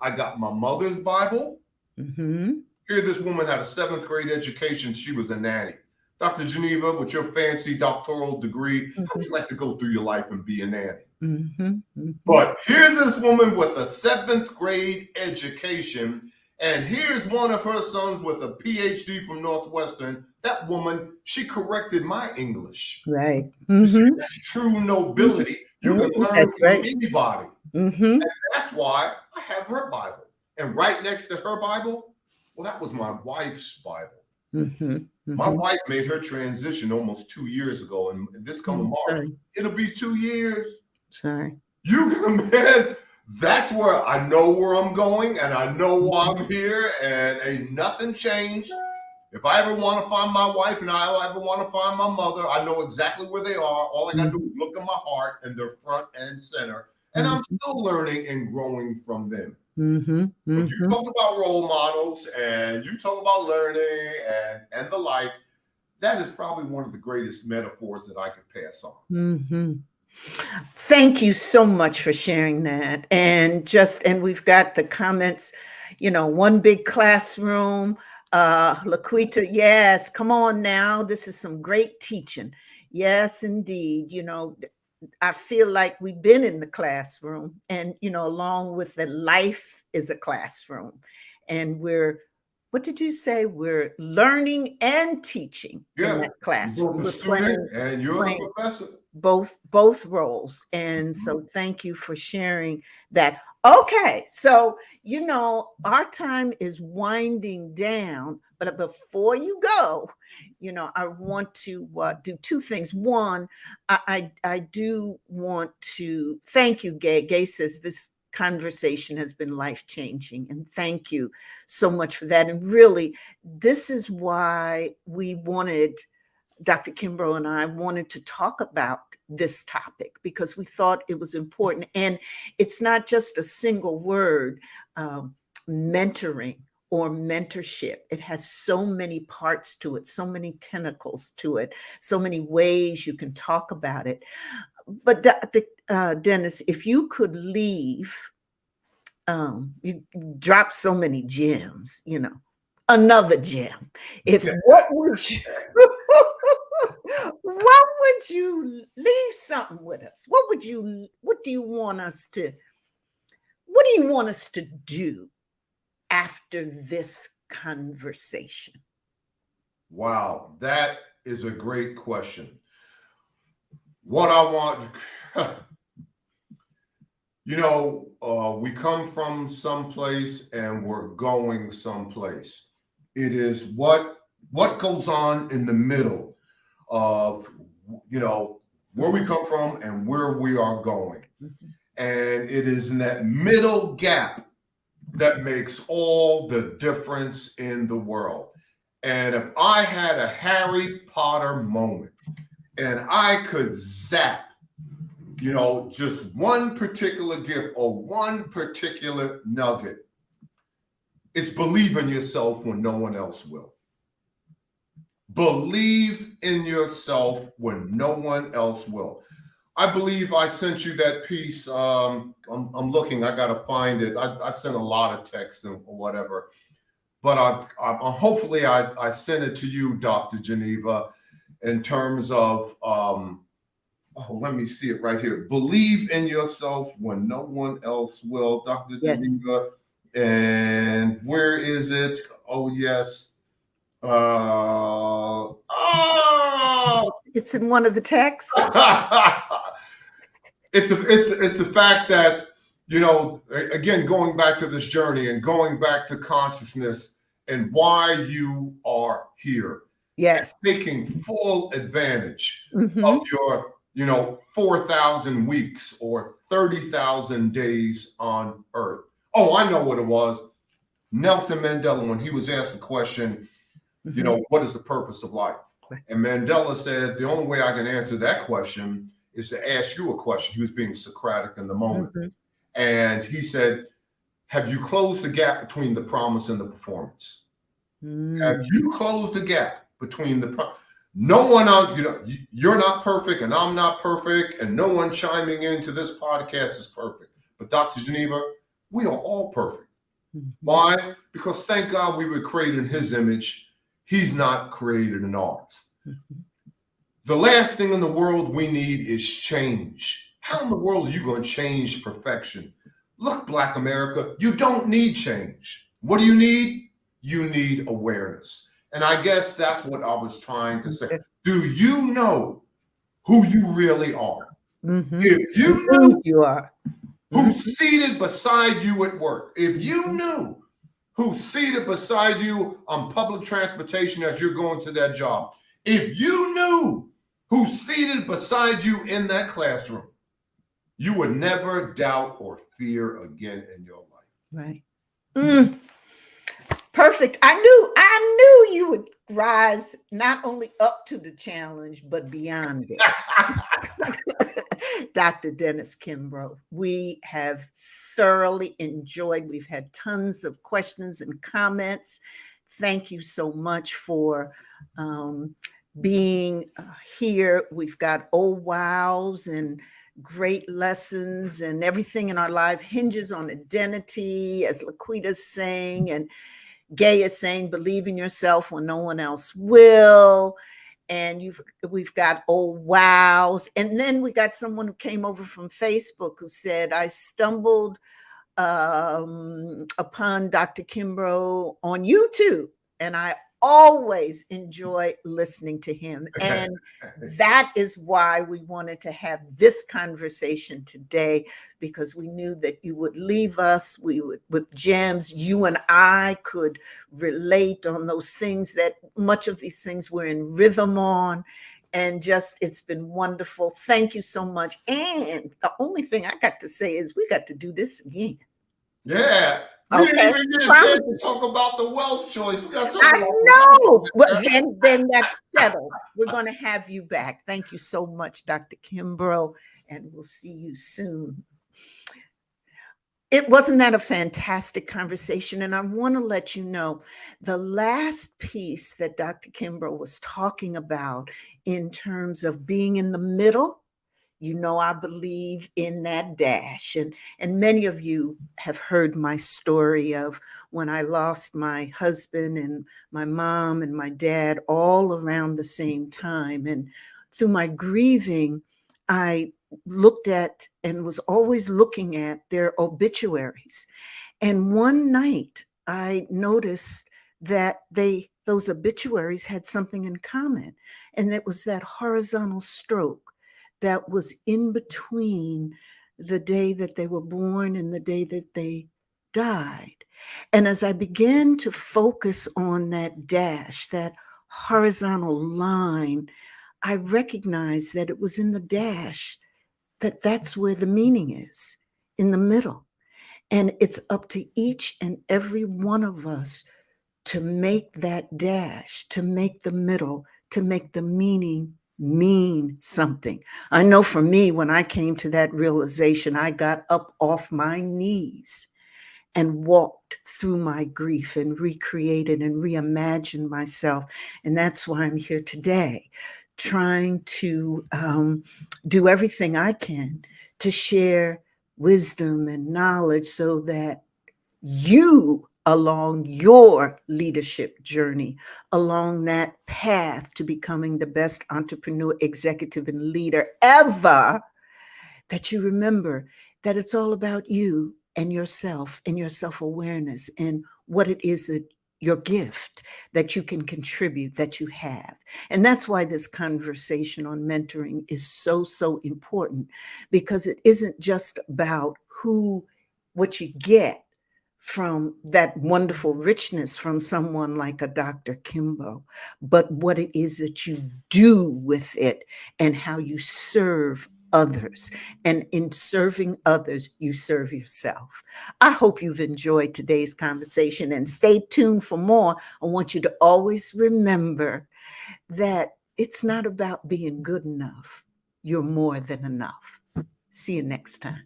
I got my mother's Bible. Mm-hmm. Here, this woman had a 7th grade education. She was a nanny. Dr. Geneva, with your fancy doctoral degree, how would you like to go through your life and be a nanny? Mm-hmm. Mm-hmm. But here's this woman with a 7th grade education, and here's one of her sons with a PhD from Northwestern. That woman, she corrected my English. Right. You see, Mm-hmm. that's true nobility. You can learn That's from right. anybody. Mm-hmm. And that's why I have her Bible. And right next to her Bible, well, that was my wife's Bible. Mm-hmm. Mm-hmm. My wife made her transition almost 2 years ago, and this coming March, Sorry. it'll be 2 years. Sorry. You can, man, that's where I know where I'm going, and I know why I'm here, and ain't nothing changed. If I ever want to find my wife and I ever want to find my mother, I know exactly where they are. All I got to do is look at my heart, and they're front and center. And I'm still learning and growing from them. Mm-hmm. When you talk about role models and you talk about learning and the like, that is probably one of the greatest metaphors that I could pass on. Mm-hmm. Thank you so much for sharing that. And we've got the comments, one big classroom. Laquita, yes, come on now. This is some great teaching. Yes, indeed. I feel like we've been in the classroom, and, along with that, life is a classroom. And what did you say? We're learning and teaching in that classroom. You're the student and you're the professor. Both roles. And so thank you for sharing that. Okay, so our time is winding down, but before you go, I want to do 2 things. One, I do want to thank you, Gay. Gay says this conversation has been life-changing, and thank you so much for that. And really, this is why Dr. Kimbro and I wanted to talk about this topic, because we thought it was important. And it's not just a single word, mentoring or mentorship. It has so many parts to it, so many tentacles to it, so many ways you can talk about it. But Dennis, if you could leave, you dropped so many gems, another gem. What would you leave something with us? What do you want us to do after this conversation? Wow, that is a great question. What I want, we come from someplace and we're going someplace. It is what goes on in the middle of, where we come from and where we are going. And it is in that middle gap that makes all the difference in the world. And if I had a Harry Potter moment and I could zap, just one particular gift or one particular nugget, it's believe in yourself when no one else will. Believe in yourself when no one else will. I believe I sent you that piece. I'm looking, I got to find it. I sent a lot of texts or whatever, but hopefully I sent it to you, Dr. Geneva, in terms of, let me see it right here. Believe in yourself when no one else will, Dr. Geneva. And where is it? Oh, yes. It's in one of the texts. It's the fact that, again, going back to this journey and going back to consciousness and why you are here. Yes. Taking full advantage of your, 4,000 weeks or 30,000 days on Earth. Oh, I know what it was. Nelson Mandela, when he was asked the question, what is the purpose of life? And Mandela said, the only way I can answer that question is to ask you a question. He was being Socratic in the moment. And he said, have you closed the gap between the promise and the performance? Have you closed the gap between no one out, you're not perfect and I'm not perfect and no one chiming into this podcast is perfect. But Dr. Geneva, we are all perfect. Mm-hmm. Why? Because thank God we were created in his image. He's not created in ours. Mm-hmm. The last thing in the world we need is change. How in the world are you going to change perfection? Look, Black America, you don't need change. What do you need? You need awareness. And I guess that's what I was trying to say. Do you know who you really are? Mm-hmm. If you knew you are who's seated beside you at work, if you knew who's seated beside you on public transportation as you're going to that job, if you knew who's seated beside you in that classroom, you would never doubt or fear again in your life. right. Perfect. I knew you would rise not only up to the challenge, but beyond it. Dr. Dennis Kimbro, we have thoroughly enjoyed. We've had tons of questions and comments. Thank you so much for being here. We've got old wows and great lessons, and everything in our life hinges on identity, as Laquita's saying, and Gay is saying, believe in yourself when no one else will. And we've got old wows. And then we got someone who came over from Facebook who said, I stumbled upon Dr. Kimbro on YouTube, and I always enjoy listening to him. And that is why we wanted to have this conversation today, because we knew that you would leave us with gems. You and I could relate on those things, that much of these things we're in rhythm on. And just, it's been wonderful. Thank you so much. And the only thing I got to say is we got to do this again. Yeah. We didn't even get a chance to talk about the wealth choice. We got to talk about know. Well, then that's settled. We're going to have you back. Thank you so much, Dr. Kimbro, and we'll see you soon. Wasn't that a fantastic conversation? And I want to let you know the last piece that Dr. Kimbro was talking about in terms of being in the middle. I believe in that dash. And many of you have heard my story of when I lost my husband and my mom and my dad all around the same time. And through my grieving, I looked at and was always looking at their obituaries. And one night I noticed that those obituaries had something in common. And it was that horizontal stroke that was in between the day that they were born and the day that they died. And as I began to focus on that dash, that horizontal line, I recognized that it was in the dash that's where the meaning is, in the middle. And it's up to each and every one of us to make that dash, to make the middle, to make the meaning mean something. I know for me, when I came to that realization, I got up off my knees and walked through my grief and recreated and reimagined myself. And that's why I'm here today, trying to do everything I can to share wisdom and knowledge so that you, along your leadership journey, along that path to becoming the best entrepreneur, executive, and leader ever, that you remember that it's all about you and your self-awareness and what it is that your gift that you can contribute, that you have. And that's why this conversation on mentoring is so important, because it isn't just about what you get from that wonderful richness from someone like a Dr. Kimbro, but what it is that you do with it and how you serve others. And in serving others, you serve yourself. I hope you've enjoyed today's conversation, and stay tuned for more. I want you to always remember that it's not about being good enough. You're more than enough. See you next time.